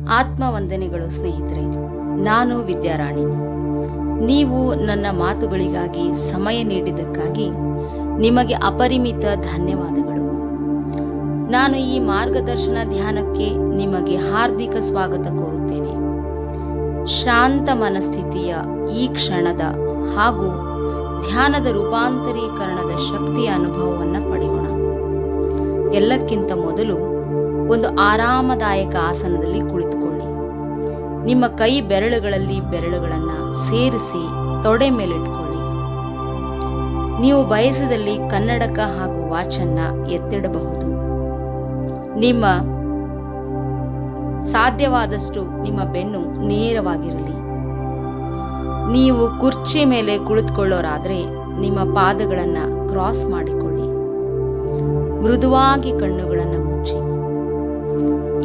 ಆತ್ಮವಂದನೆಗಳು ಸ್ನೇಹಿತರೆ. ನಾನು ವಿದ್ಯಾರಾಣಿ. ನೀವು ನನ್ನ ಮಾತುಗಳಿಗಾಗಿ ಸಮಯ ನೀಡಿದ್ದಕ್ಕಾಗಿ ನಿಮಗೆ ಅಪರಿಮಿತ ಧನ್ಯವಾದಗಳು. ನಾನು ಈ ಮಾರ್ಗದರ್ಶನ ಧ್ಯಾನಕ್ಕೆ ನಿಮಗೆ ಹಾರ್ದಿಕ ಸ್ವಾಗತ ಕೋರುತ್ತೇನೆ. ಶಾಂತ ಮನಸ್ಥಿತಿಯ ಈ ಕ್ಷಣದ ಹಾಗೂ ಧ್ಯಾನದ ರೂಪಾಂತರೀಕರಣದ ಶಕ್ತಿಯ ಅನುಭವವನ್ನು ಪಡೆಯೋಣ. ಎಲ್ಲಕ್ಕಿಂತ ಮೊದಲು ಒಂದು ಆರಾಮದಾಯಕ ಆಸನದಲ್ಲಿ ಕುಳಿತುಕೊಳ್ಳಿ. ನಿಮ್ಮ ಕೈ ಬೆರಳುಗಳಲ್ಲಿ ಬೆರಳುಗಳನ್ನು ಸೇರಿಸಿ ತೊಡೆ ಮೇಲಿಟ್ಕೊಳ್ಳಿ. ನೀವು ಬಯಸಿದಲ್ಲಿ ಕನ್ನಡಕ ಹಾಗೂ ವಾಚನ್ನ ಎತ್ತಿಡಬಹುದು. ನಿಮ್ಮ ಸಾಧ್ಯವಾದಷ್ಟು ನಿಮ್ಮ ಬೆನ್ನು ನೇರವಾಗಿರಲಿ. ನೀವು ಕುರ್ಚಿ ಮೇಲೆ ಕುಳಿತುಕೊಳ್ಳೋರಾದರೆ ನಿಮ್ಮ ಪಾದಗಳನ್ನು ಕ್ರಾಸ್ ಮಾಡಿಕೊಳ್ಳಿ. ಮೃದುವಾಗಿ ಕಣ್ಣುಗಳನ್ನು ಮುಚ್ಚಿ.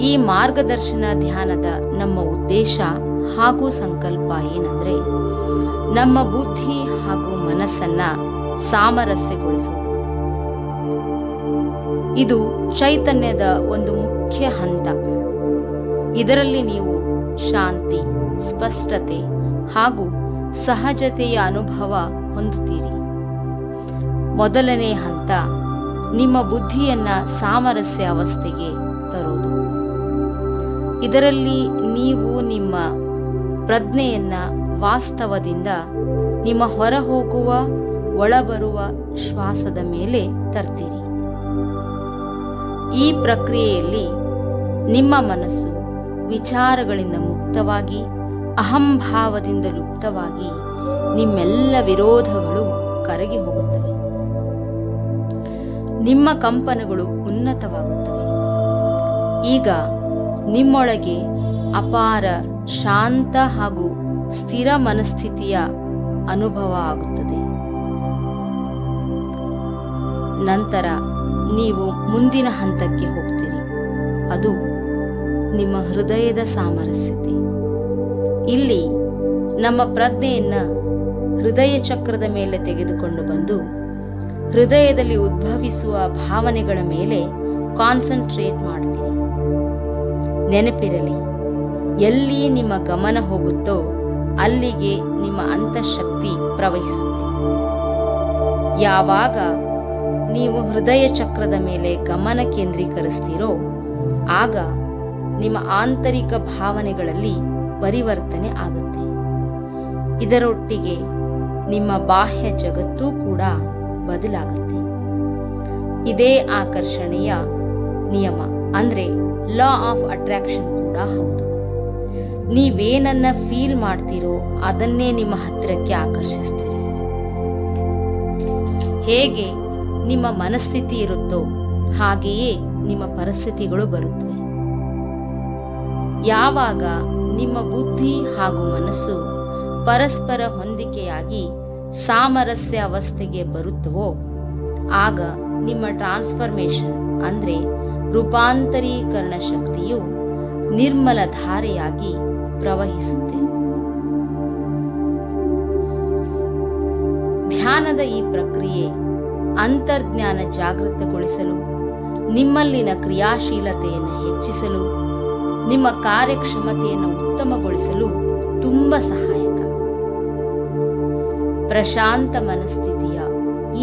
ಈ ಮಾರ್ಗದರ್ಶನ ಧ್ಯಾನದ ನಮ್ಮ ಉದ್ದೇಶ ಹಾಗೂ ಸಂಕಲ್ಪ ಏನಂದ್ರೆ, ನಮ್ಮ ಬುದ್ಧಿ ಹಾಗೂ ಮನಸ್ಸನ್ನ ಸಾಮರಸ್ಯಗೊಳಿಸೋದು. ಇದು ಚೈತನ್ಯದ ಒಂದು ಮುಖ್ಯ ಹಂತ. ಇದರಲ್ಲಿ ನೀವು ಶಾಂತಿ, ಸ್ಪಷ್ಟತೆ ಹಾಗೂ ಸಹಜತೆಯ ಅನುಭವ ಹೊಂದುತ್ತೀರಿ. ಮೊದಲನೇ ಹಂತ ನಿಮ್ಮ ಬುದ್ಧಿಯನ್ನ ಸಾಮರಸ್ಯ ಅವಸ್ಥೆಗೆ ತರೋದು. ಇದರಲ್ಲಿ ನೀವು ನಿಮ್ಮ ಪ್ರಜ್ಞೆಯನ್ನ ವಾಸ್ತವದಿಂದ ನಿಮ್ಮ ಹೊರಹೋಗುವ ಒಳಬರುವ ಶ್ವಾಸದ ಮೇಲೆ ತರ್ತೀರಿ. ಈ ಪ್ರಕ್ರಿಯೆಯಲ್ಲಿ ನಿಮ್ಮ ಮನಸ್ಸು ವಿಚಾರಗಳಿಂದ ಮುಕ್ತವಾಗಿ, ಅಹಂಭಾವದಿಂದ ಲುಪ್ತವಾಗಿ ನಿಮ್ಮೆಲ್ಲ ವಿರೋಧಗಳು ಕರಗಿ ಹೋಗುತ್ತವೆ. ನಿಮ್ಮ ಕಂಪನಗಳು ಉನ್ನತವಾಗುತ್ತವೆ. ಈಗ ನಿಮ್ಮೊಳಗೆ ಅಪಾರ ಶಾಂತ ಹಾಗೂ ಸ್ಥಿರ ಮನಸ್ಥಿತಿಯ ಅನುಭವ ಆಗುತ್ತದೆ. ನಂತರ ನೀವು ಮುಂದಿನ ಹಂತಕ್ಕೆ ಹೋಗ್ತೀರಿ. ಅದು ನಿಮ್ಮ ಹೃದಯದ ಸಾಮರಸ್ಯತೆ. ಇಲ್ಲಿ ನಮ್ಮ ಪ್ರಜ್ಞೆಯನ್ನ ಹೃದಯ ಚಕ್ರದ ಮೇಲೆ ತೆಗೆದುಕೊಂಡು ಬಂದು ಹೃದಯದಲ್ಲಿ ಉದ್ಭವಿಸುವ ಭಾವನೆಗಳ ಮೇಲೆ ಕಾನ್ಸಂಟ್ರೇಟ್ ಮಾಡ್ತೀರಿ. ನೆನಪಿರಲಿ, ಎಲ್ಲಿ ನಿಮ್ಮ ಗಮನ ಹೋಗುತ್ತೋ ಅಲ್ಲಿಗೆ ನಿಮ್ಮ ಅಂತಃಶಕ್ತಿ ಪ್ರವಹಿಸುತ್ತೆ. ಯಾವಾಗ ನೀವು ಹೃದಯ ಚಕ್ರದ ಮೇಲೆ ಗಮನ ಕೇಂದ್ರೀಕರಿಸ್ತೀರೋ ಆಗ ನಿಮ್ಮ ಆಂತರಿಕ ಭಾವನೆಗಳಲ್ಲಿ ಪರಿವರ್ತನೆ ಆಗುತ್ತೆ. ಇದರೊಟ್ಟಿಗೆ ನಿಮ್ಮ ಬಾಹ್ಯ ಜಗತ್ತೂ ಕೂಡ ಬದಲಾಗುತ್ತೆ. ಇದೇ ಆಕರ್ಷಣೆಯ ನಿಯಮ, ಅಂದ್ರೆ ಲಾ ಆಫ್ ಅಟ್ರಾಕ್ಷನ್ ಕೂಡ ಹೌದು. ನೀವೇನನ್ನ ಫೀಲ್ ಮಾಡ್ತೀರೋ ಅದನ್ನೇ ನಿಮ್ಮ ಹತ್ತಿರಕ್ಕೆ ಆಕರ್ಷಿಸ್ತೀರಿ. ಹೇಗೆ ನಿಮ್ಮ ಮನಸ್ಥಿತಿ ಇರುತ್ತೋ ಹಾಗೆಯೇ ನಿಮ್ಮ ಪರಿಸ್ಥಿತಿಗಳು ಬರುತ್ತವೆ. ಯಾವಾಗ ನಿಮ್ಮ ಬುದ್ಧಿ ಹಾಗೂ ಮನಸ್ಸು ಪರಸ್ಪರ ಹೊಂದಿಕೆಯಾಗಿ ಸಾಮರಸ್ಯ ಅವಸ್ಥೆಗೆ ಬರುತ್ತವೋ ಆಗ ನಿಮ್ಮ ಟ್ರಾನ್ಸ್ಫರ್ಮೇಷನ್ ಅಂದ್ರೆ ರೂಪಾಂತರೀಕರಣ ಶಕ್ತಿಯು ನಿರ್ಮಲ ಧಾರೆಯಾಗಿ ಪ್ರವಹಿಸುತ್ತೆ. ಧ್ಯಾನದ ಈ ಪ್ರಕ್ರಿಯೆ ಅಂತರ್ಜ್ಞಾನ ಜಾಗೃತಗೊಳಿಸಲು, ನಿಮ್ಮಲ್ಲಿನ ಕ್ರಿಯಾಶೀಲತೆಯನ್ನು ಹೆಚ್ಚಿಸಲು, ನಿಮ್ಮ ಕಾರ್ಯಕ್ಷಮತೆಯನ್ನು ಉತ್ತಮಗೊಳಿಸಲು ತುಂಬ ಸಹಾಯಕ. ಪ್ರಶಾಂತ ಮನಸ್ಥಿತಿಯ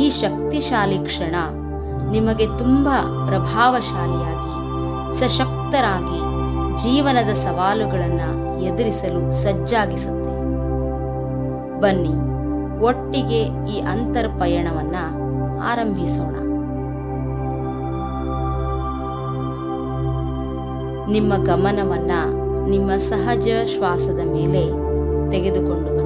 ಈ ಶಕ್ತಿಶಾಲಿ ಕ್ಷಣ ನಿಮಗೆ ತುಂಬ ಪ್ರಭಾವಶಾಲಿಯಾಗಿ, ಸಶಕ್ತರಾಗಿ ಜೀವನದ ಸವಾಲುಗಳನ್ನು ಎದುರಿಸಲು ಸಜ್ಜಾಗಿಸುತ್ತೆ. ಬನ್ನಿ, ಒಟ್ಟಿಗೆ ಈ ಅಂತರ್ಪಯಣವನ್ನ ಆರಂಭಿಸೋಣ. ನಿಮ್ಮ ಗಮನವನ್ನ ನಿಮ್ಮ ಸಹಜ ಶ್ವಾಸದ ಮೇಲೆ ತೆಗೆದುಕೊಂಡು ಬನ್ನಿ.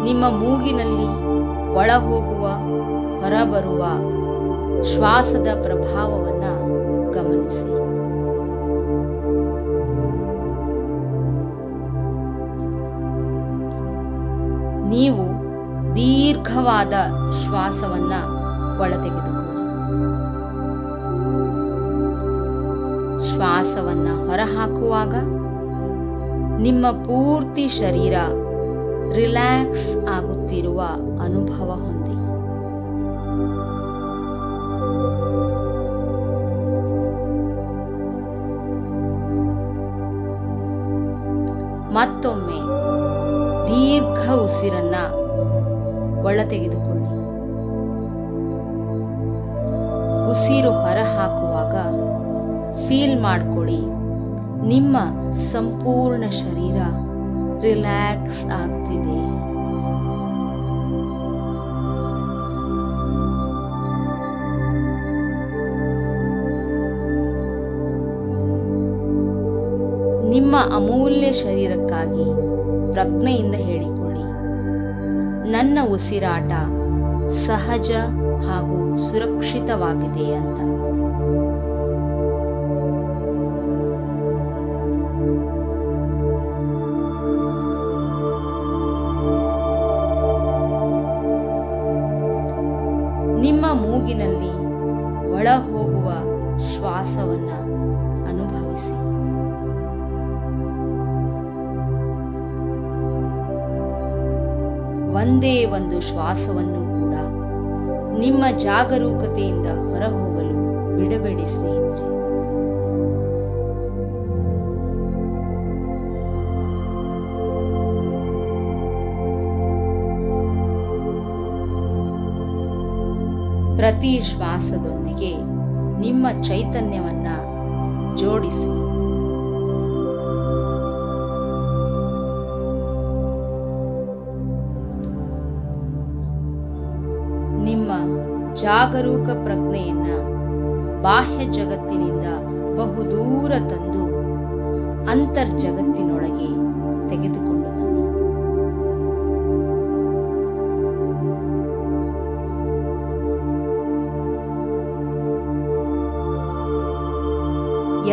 ನಿಮ್ಮ ಮೂಗಿನಲ್ಲಿ ಒಳಹೋಗುವ ಹೊರಬರುವ ಶ್ವಾಸದ ಪ್ರಭಾವವನ್ನು ಗಮನಿಸಿ. ನೀವು ದೀರ್ಘವಾದ ಶ್ವಾಸವನ್ನ ಒಳತೆಗೆದುಕೊಳ್ಳಿ. ಶ್ವಾಸವನ್ನ ಹೊರಹಾಕುವಾಗ ನಿಮ್ಮ ಪೂರ್ತಿ ಶರೀರ ರಿಲ್ಯಾಕ್ಸ್ ಆಗುತ್ತಿರುವ ಬರುವ ಅನುಭವ ಹೊಂದಿ. ಮತ್ತೊಮ್ಮೆ ದೀರ್ಘ ಉಸಿರನ್ನ ಒಳ ತೆಗೆದುಕೊಳ್ಳಿ. ಉಸಿರು ಹೊರ ಹಾಕುವಾಗ ಫೀಲ್ ಮಾಡಿಕೊಳ್ಳಿ, ನಿಮ್ಮ ಸಂಪೂರ್ಣ ಶರೀರ ರಿಲ್ಯಾಕ್ಸ್ ಆಗ್ತಿದೆ. ನಿಮ್ಮ ಅಮೂಲ್ಯ ಶರೀರಕ್ಕಾಗಿ ಪ್ರಜ್ಞೆಯಿಂದ ಹೇಳಿಕೊಳ್ಳಿ, ನನ್ನ ಉಸಿರಾಟ ಸಹಜ ಹಾಗೂ ಸುರಕ್ಷಿತವಾಗಿದೆ ಅಂತ. ನಿಮ್ಮ ಮೂಗಿನಲ್ಲಿ ಒಳ ಹೋಗುವ ಶ್ವಾಸವನ್ನ ಅನುಭವಿಸಿ. ಒಂದೇ ಒಂದು ಶ್ವಾಸವನ್ನು ಕೂಡ ನಿಮ್ಮ ಜಾಗರೂಕತೆಯಿಂದ ಹೊರಹೋಗಲು ಬಿಡಬೇಡಿ ಸ್ನೇಹಿತರೆ. ಪ್ರತಿ ಶ್ವಾಸದೊಂದಿಗೆ ನಿಮ್ಮ ಚೈತನ್ಯವನ್ನ ಜೋಡಿಸಿ. ನಿಮ್ಮ ಜಾಗರೂಕ ಪ್ರಜ್ಞೆಯನ್ನ ಬಾಹ್ಯ ಜಗತ್ತಿನಿಂದ ಬಹುದೂರ ತಂದು ಅಂತರ್ಜಗತ್ತಿನೊಳಗೆ ತೆಗೆದುಕೊಂಡು ಬನ್ನಿ.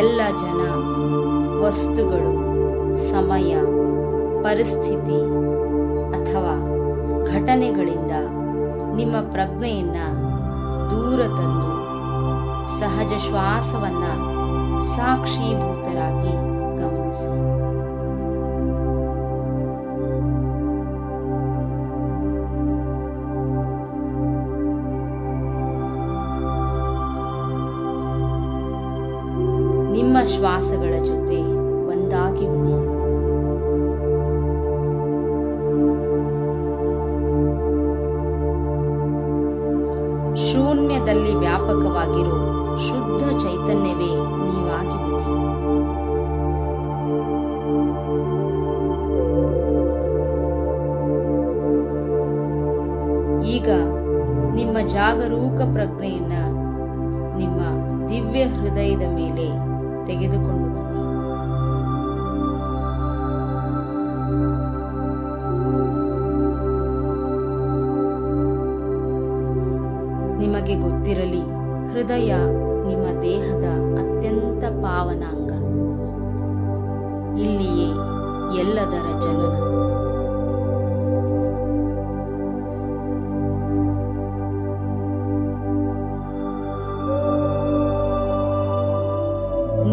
ಎಲ್ಲ ಜನ, ವಸ್ತುಗಳು, ಸಮಯ, ಪರಿಸ್ಥಿತಿ ಅಥವಾ ಘಟನೆಗಳಿಂದ ನಿಮ್ಮ ಪ್ರಜ್ಞೆಯನ್ನ ದೂರ ತಂದು ಸಹಜ ಶ್ವಾಸವನ್ನ ಸಾಕ್ಷೀಭೂತರಾಗಿ ಗಮನಿಸಿ. ನಿಮ್ಮ ಶ್ವಾಸಗಳ ಜೊತೆ ಒಂದಾಗಿ ಉಳಿ. ಶೂನ್ಯದಲ್ಲಿ ವ್ಯಾಪಕವಾಗಿರೋ ಶುದ್ಧ ಚೈತನ್ಯವೇ ನೀವಾಗಿ ಬಿಡಿ. ಈಗ ನಿಮ್ಮ ಜಾಗರೂಕ ಪ್ರಜ್ಞೆಯನ್ನ ನಿಮ್ಮ ದಿವ್ಯ ಹೃದಯದ ಮೇಲೆ ತೆಗೆದುಕೊಂಡು ಬನ್ನಿ. ನಿಮಗೆ ಗೊತ್ತಿರಲಿ, ಹೃದಯ ನಿಮ್ಮ ದೇಹದ ಅತ್ಯಂತ ಪಾವನ ಅಂಗ. ಇಲ್ಲಿಯೇ ಎಲ್ಲದರ ಜನನ.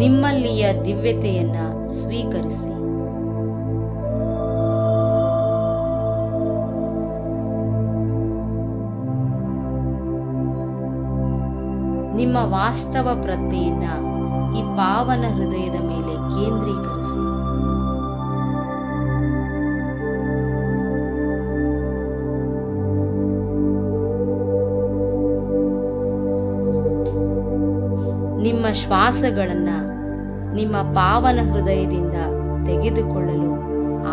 ನಿಮ್ಮಲ್ಲಿಯ ದಿವ್ಯತೆಯನ್ನ ಸ್ವೀಕರಿಸಿ. ನಿಮ್ಮ ವಾಸ್ತವ ಪ್ರಜ್ಞೆಯನ್ನ ಈ ಪಾವನ ಹೃದಯದ ಮೇಲೆ ಕೇಂದ್ರೀಕರಿಸಿ. ನಿಮ್ಮ ಶ್ವಾಸಗಳನ್ನ ನಿಮ್ಮ ಪಾವನ ಹೃದಯದಿಂದ ತೆಗೆದುಕೊಳ್ಳಲು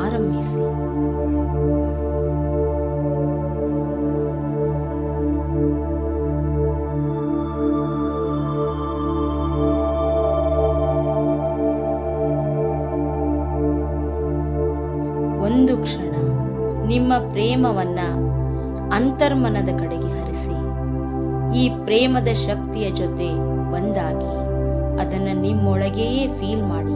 ಆರಂಭಿಸಿ. ಒಂದು ಕ್ಷಣ ನಿಮ್ಮ ಪ್ರೇಮವನ್ನ ಅಂತರ್ಮನದ ಕಡೆಗೆ ಹರಿಸಿ. ಈ ಪ್ರೇಮದ ಶಕ್ತಿಯ ಜೊತೆ ಒಂದಾಗಿ ಅದನ್ನು ನಿಮ್ಮೊಳಗೆಯೇ ಫೀಲ್ ಮಾಡಿ.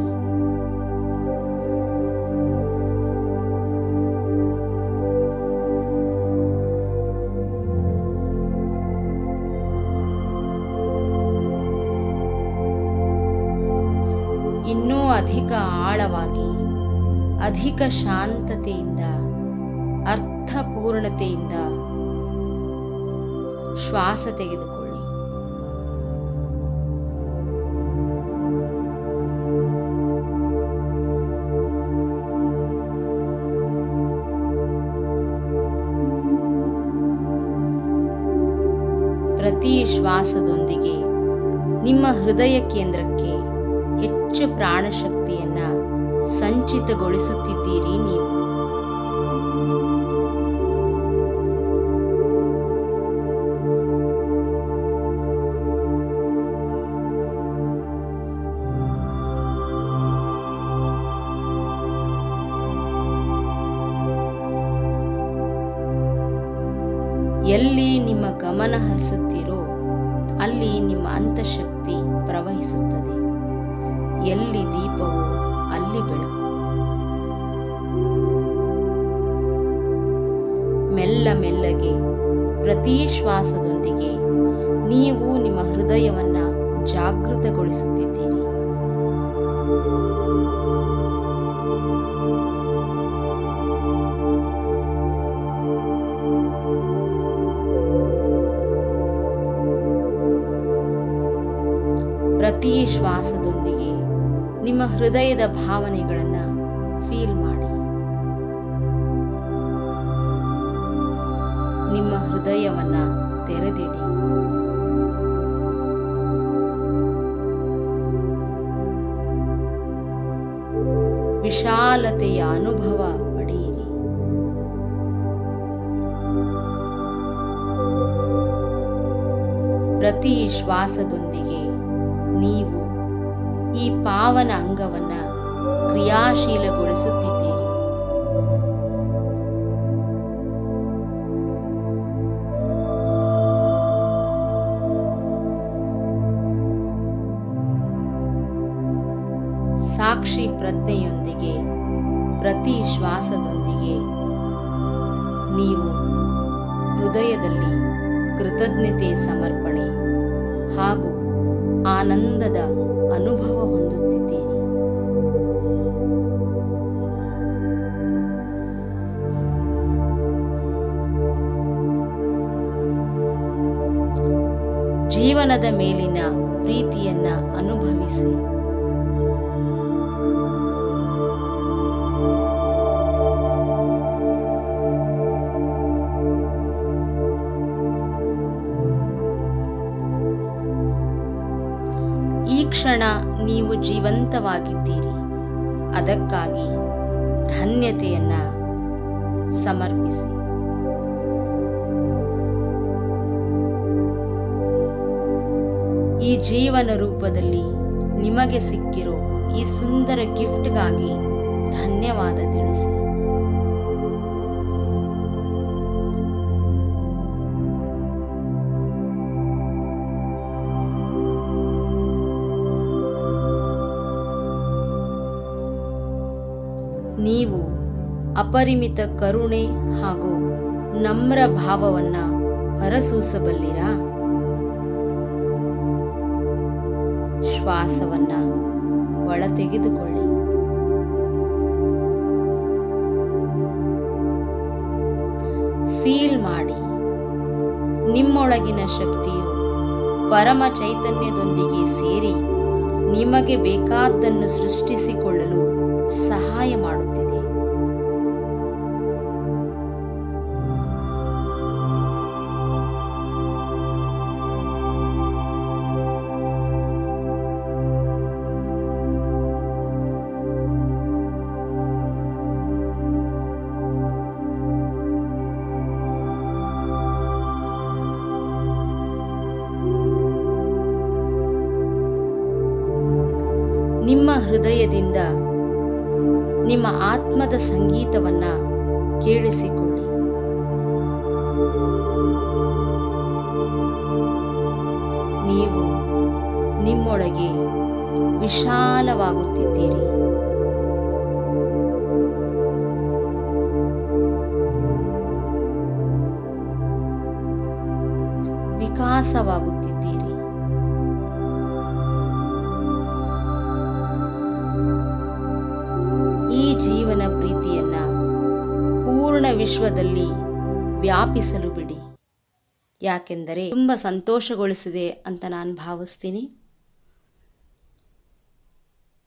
ಇನ್ನೂ ಅಧಿಕ ಆಳವಾಗಿ, ಅಧಿಕ ಶಾಂತತೆಯಿಂದ ಅರ್ಥಪೂರ್ಣತೆಯಿಂದ ಶ್ವಾಸ ತೆಗೆದುಕೊಳ್ಳಿ. ಪ್ರತಿ ಶ್ವಾಸದೊಂದಿಗೆ ನಿಮ್ಮ ಹೃದಯ ಕೇಂದ್ರಕ್ಕೆ ಹೆಚ್ಚು ಪ್ರಾಣಶಕ್ತಿಯನ್ನ ಸಂಚಿತಗೊಳಿಸುತ್ತಿದ್ದೀರಿ ನೀವು. ಎಲ್ಲಿ ನಿಮ್ಮ ಗಮನ ಹರಿಸುತ್ತೀರೋ ಅಲ್ಲಿ ನಿಮ್ಮ ಅಂತಃಶಕ್ತಿ ಪ್ರವಹಿಸುತ್ತದೆ. ಎಲ್ಲಿ ದೀಪವೋ ಅಲ್ಲಿ ಬೆಳಕು. ಮೆಲ್ಲ ಮೆಲ್ಲಗೆ ಪ್ರತಿ ಶ್ವಾಸದೊಂದಿಗೆ ನೀವು ನಿಮ್ಮ ಹೃದಯವನ್ನ ಜಾಗೃತಗೊಳಿಸುತ್ತಿದ್ದೀರಿ. ಪ್ರತಿ ಶ್ವಾಸದೊಂದಿಗೆ ನಿಮ್ಮ ಹೃದಯದ ಭಾವನೆಗಳನ್ನು ಫೀಲ್ ಮಾಡಿ. ನಿಮ್ಮ ಹೃದಯವನ್ನ ತೆರೆದಿಡಿ. ವಿಶಾಲತೆಯ ಅನುಭವ ಪಡೆಯಿರಿ. ಪ್ರತಿ ಶ್ವಾಸದೊಂದಿಗೆ ನೀವು ಈ ಪಾವನ ಅಂಗವನ್ನ ಕ್ರಿಯಾಶೀಲಗೊಳಿಸುತ್ತಿದ್ದೀರಿ. ಸಾಕ್ಷಿ ಪ್ರಜ್ಞೆಯೊಂದಿಗೆ ಪ್ರತಿ ಶ್ವಾಸದೊಂದಿಗೆ ನೀವು ಹೃದಯದಲ್ಲಿ ಕೃತಜ್ಞತೆ ಸಮರ್ಪಣೆ ಹಾಗೂ ಆನಂದದ ಅನುಭವ ಹೊಂದುತ್ತಿದ್ದೀರಿ. ಜೀವನದ ಮೇಲಿನ ಪ್ರೀತಿಯನ್ನ ಅನುಭವಿಸಿ. ಈ ಕ್ಷಣ ನೀವು ಜೀವಂತವಾಗಿದ್ದೀರಿ. ಅದಕ್ಕಾಗಿ ಧನ್ಯತೆಯನ್ನ ಸಮರ್ಪಿಸಿ. ಈ ಜೀವನ ರೂಪದಲ್ಲಿ ನಿಮಗೆ ಸಿಕ್ಕಿರೋ ಈ ಸುಂದರ ಗಿಫ್ಟ್ಗಾಗಿ ಧನ್ಯವಾದ ತಿಳಿಸಿ. ನೀವು ಅಪರಿಮಿತ ಕರುಣೆ ಹಾಗೂ ನಮ್ರ ಭಾವವನ್ನ ಹೊರಸೂಸಬಲ್ಲಿರಾ? ಶ್ವಾಸವನ್ನ ಒಳ ತೆಗೆದುಕೊಳ್ಳಿ. ಫೀಲ್ ಮಾಡಿ. ನಿಮ್ಮೊಳಗಿನ ಶಕ್ತಿಯು ಪರಮ ಚೈತನ್ಯದೊಂದಿಗೆ ಸೇರಿ ನಿಮಗೆ ಬೇಕಾದ್ದನ್ನು ಸೃಷ್ಟಿಸಿಕೊಳ್ಳಲು ಸಹಾಯ ಮಾಡುತ್ತಿದೆ. ನಿಮ್ಮ ಹೃದಯದಿಂದ ನಿಮ್ಮ ಆತ್ಮದ ಸಂಗೀತವನ್ನ ಕೇಳಿಸಿಕೊಳ್ಳಿ. ನೀವು ನಿಮ್ಮೊಳಗೆ ವಿಶಾಲವಾಗುತ್ತಿದ್ದೀರಿ. ವಿಕಾಸವಾಗುತ್ತಿದ್ದೀರಿ. ಈ ಜೀವನ ಪ್ರೀತಿಯನ್ನ ಪೂರ್ಣ ವಿಶ್ವದಲ್ಲಿ ವ್ಯಾಪಿಸಲು ಬಿಡಿ. ಯಾಕೆಂದರೆ ತುಂಬ ಸಂತೋಷಗೊಳಿಸಿದೆ ಅಂತ ನಾನು ಭಾವಿಸ್ತೀನಿ.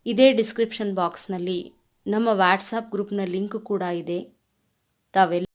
ಇದೇ ಡಿಸ್ಕ್ರಿಪ್ಷನ್ ಬಾಕ್ಸ್ನಲ್ಲಿ ನಮ್ಮ ವಾಟ್ಸಪ್ ಗ್ರೂಪ್ನ ಲಿಂಕ್ ಕೂಡ ಇದೆ. ತಾವೆಲ್ಲ